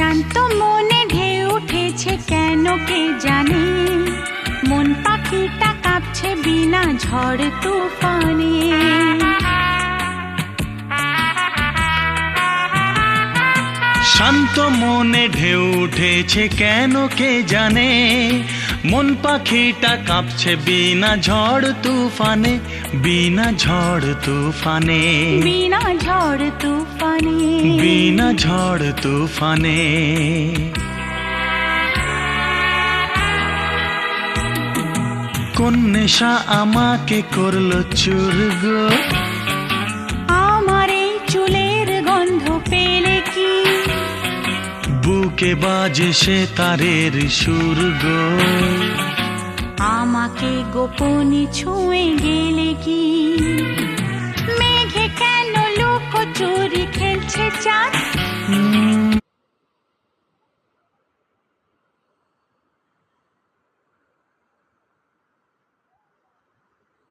শান্ত মনে ঢেউ উঠেছে কেন কে জানে, মন পাখিটা কাঁপছে বিনা ঝড় তুফানে। শান্ত মনে ঢেউ উঠেছে কেন কে জানে, মন পাখিটা কাঁপছে বিনা ঝড় তুফানে, বিনা ঝড় তুফানে, বিনা ঝড় তুফানে, বিনা ঝড় তুফানে। কোন নেশা আমাকে করলো চুর গো, আমার এই চুলের গন্ধ পেলে কি, বুকে বাজে সে তারের সুর গো, আমাকে গোপনে ছুঁয়ে গেলে কি। মেঘে কেন লুকোচুরি খেলছে চাঁদ,